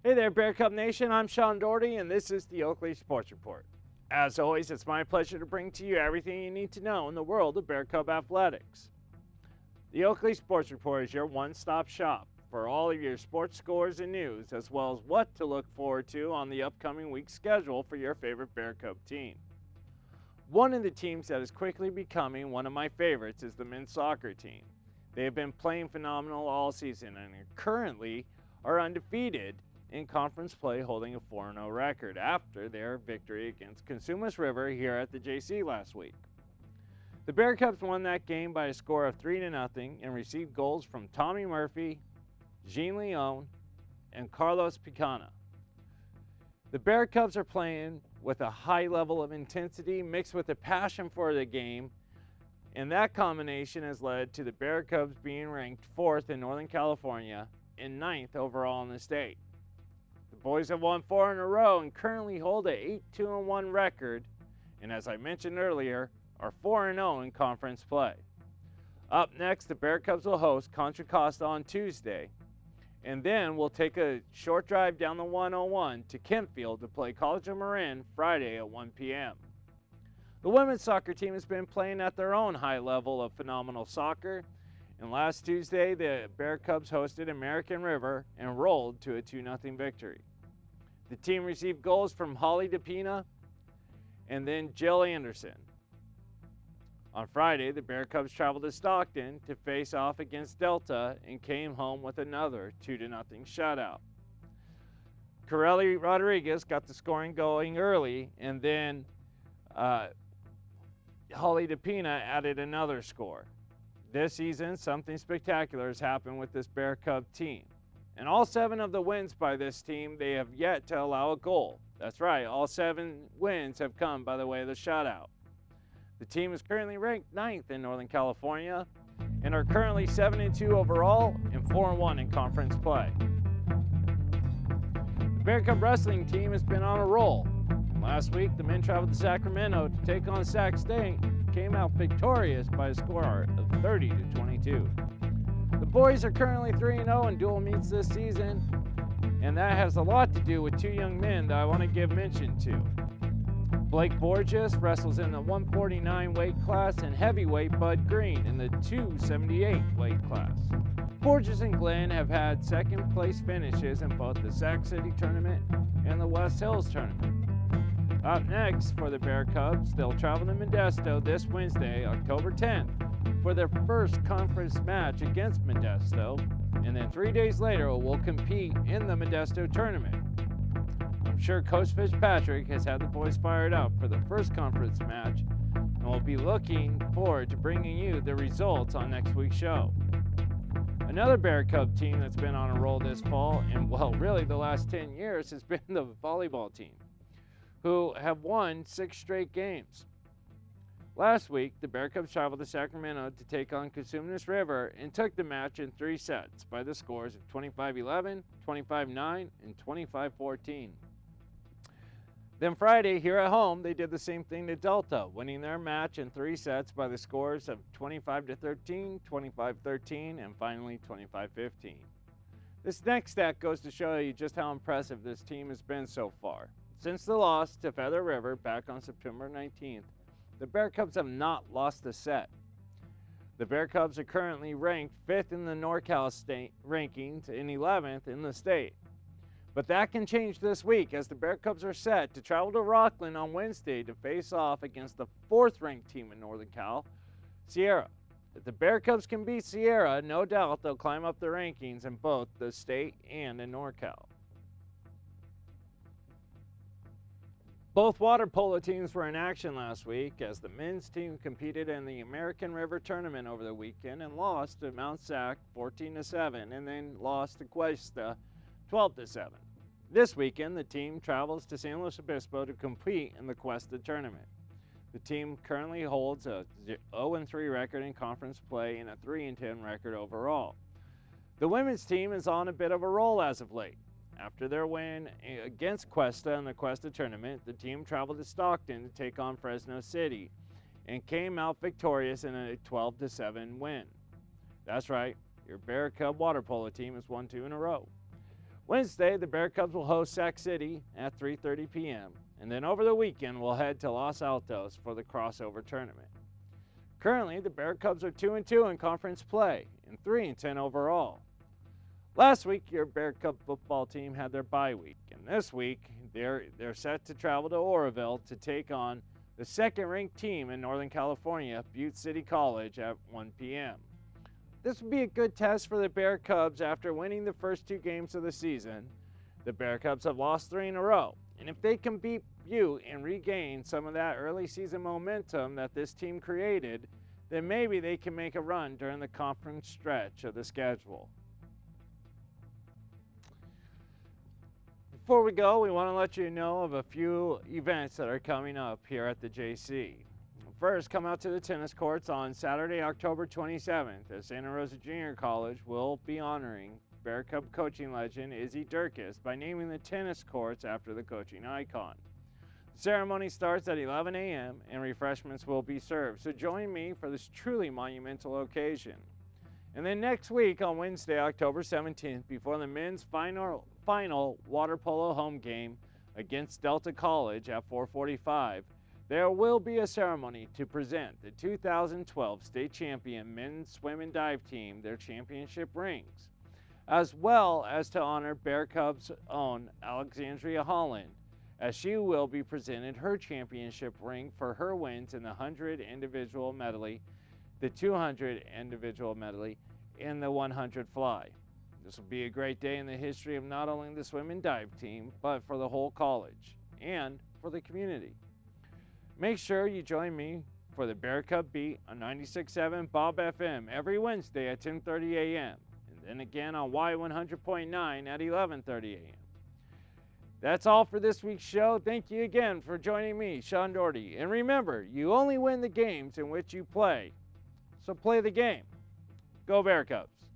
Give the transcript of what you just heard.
Hey there, Bear Cub Nation. I'm Sean Dougherty, and this is the Oakleaf Sports Report. As always, it's my pleasure to bring to you everything you need to know in the world of Bear Cub athletics. The Oakleaf Sports Report is your one-stop shop for all of your sports scores and news, as well as what to look forward to on the upcoming week's schedule for your favorite Bear Cub team. One of the teams that is quickly becoming one of my favorites is the men's soccer team. They have been playing phenomenal all season and currently are undefeated in conference play, holding a 4-0 record after their victory against Consumers River here at the JC last week. The Bear Cubs won that game by a score of 3-0 and received goals from Tommy Murphy, Jean Leon, and Carlos Picana. The Bear Cubs are playing with a high level of intensity mixed with a passion for the game, and that combination has led to the Bear Cubs being ranked 4th in Northern California and 9th overall in the state. The boys have won 4 in a row and currently hold a 8-2-1 record, and as I mentioned earlier, are 4-0 in conference play. Up next, the Bear Cubs will host Contra Costa on Tuesday, and then we'll take a short drive down the 101 to Kentfield to play College of Marin Friday at 1 p.m. The women's soccer team has been playing at their own high level of phenomenal soccer, and last Tuesday, the Bear Cubs hosted American River and rolled to a 2-0 victory. The team received goals from Holly DePina and then Jill Anderson. On Friday, the Bear Cubs traveled to Stockton to face off against Delta and came home with another 2-0 shutout. Corelli Rodriguez got the scoring going early, and then Holly DePina added another score. This season, something spectacular has happened with this Bear Cub team. And all 7 of the wins by this team, they have yet to allow a goal. That's right, all 7 wins have come by the way of the shutout. The team is currently ranked 9th in Northern California and are currently 7-2 overall and 4-1 in conference play. The Bear Cub wrestling team has been on a roll. Last week, the men traveled to Sacramento to take on Sac State, came out victorious by a score of 30-22. The boys are currently 3-0 in dual meets this season, and that has a lot to do with 2 young men that I want to give mention to. Blake Borges wrestles in the 149 weight class, and heavyweight Bud Green in the 278 weight class. Borges and Glenn have had second place finishes in both the Sac City tournament and the West Hills tournament. Up next for the Bear Cubs, they'll travel to Modesto this Wednesday, October 10th, for their first conference match against Modesto, and then 3 days later will compete in the Modesto tournament. I'm sure Coach Fitzpatrick has had the boys fired up for the first conference match, and we'll be looking forward to bringing you the results on next week's show. Another Bear Cub team that's been on a roll this fall, and well, really the last 10 years, has been the volleyball team, who have won 6 straight games. Last week, the Bear Cubs traveled to Sacramento to take on Consumers River and took the match in 3 sets by the scores of 25-11, 25-9, and 25-14. Then Friday, here at home, they did the same thing to Delta, winning their match in 3 sets by the scores of 25-13, 25-13, and finally 25-15. This next stat goes to show you just how impressive this team has been so far. Since the loss to Feather River back on September 19th, the Bear Cubs have not lost a set. The Bear Cubs are currently ranked 5th in the NorCal state rankings and 11th in the state. But that can change this week as the Bear Cubs are set to travel to Rockland on Wednesday to face off against the 4th-ranked team in Northern Cal, Sierra. If the Bear Cubs can beat Sierra, no doubt they'll climb up the rankings in both the state and in NorCal. Both water polo teams were in action last week as the men's team competed in the American River Tournament over the weekend and lost to Mount Sac 14-7 and then lost to Cuesta 12-7. This weekend, the team travels to San Luis Obispo to compete in the Cuesta Tournament. The team currently holds a 0-3 record in conference play and a 3-10 record overall. The women's team is on a bit of a roll as of late. After their win against Cuesta in the Cuesta tournament, the team traveled to Stockton to take on Fresno City and came out victorious in a 12-7 win. That's right, your Bear Cub water polo team has won 2 in a row. Wednesday, the Bear Cubs will host Sac City at 3:30 p.m. and then over the weekend we'll head to Los Altos for the crossover tournament. Currently, the Bear Cubs are 2-2 in conference play and 3-10 overall. Last week, your Bear Cub football team had their bye week, and this week they're set to travel to Oroville to take on the second-ranked team in Northern California, Butte City College, at 1 p.m. This will be a good test for the Bear Cubs after winning the first 2 games of the season. The Bear Cubs have lost 3 in a row, and if they can beat Butte and regain some of that early season momentum that this team created, then maybe they can make a run during the conference stretch of the schedule. Before we go, we want to let you know of a few events that are coming up here at the JC. First, come out to the tennis courts on Saturday, October 27th, as Santa Rosa Junior College will be honoring Bear Cub coaching legend Izzy Durkis by naming the tennis courts after the coaching icon. The ceremony starts at 11 a.m. and refreshments will be served, so join me for this truly monumental occasion. And then next week on Wednesday, October 17th, before the men's final water polo home game against Delta College at 4:45, there will be a ceremony to present the 2012 state champion men's swim and dive team their championship rings, as well as to honor Bear Cubs' own Alexandria Holland, as she will be presented her championship ring for her wins in the 100 individual medley, the 200 individual medley, and the 100 fly. This will be a great day in the history of not only the swim and dive team, but for the whole college and for the community. Make sure you join me for the Bear Cub Beat on 96.7 Bob FM every Wednesday at 10:30 a.m. and then again on Y100.9 at 11:30 a.m. That's all for this week's show. Thank you again for joining me, Sean Dougherty. And remember, you only win the games in which you play. So play the game. Go Bear Cubs.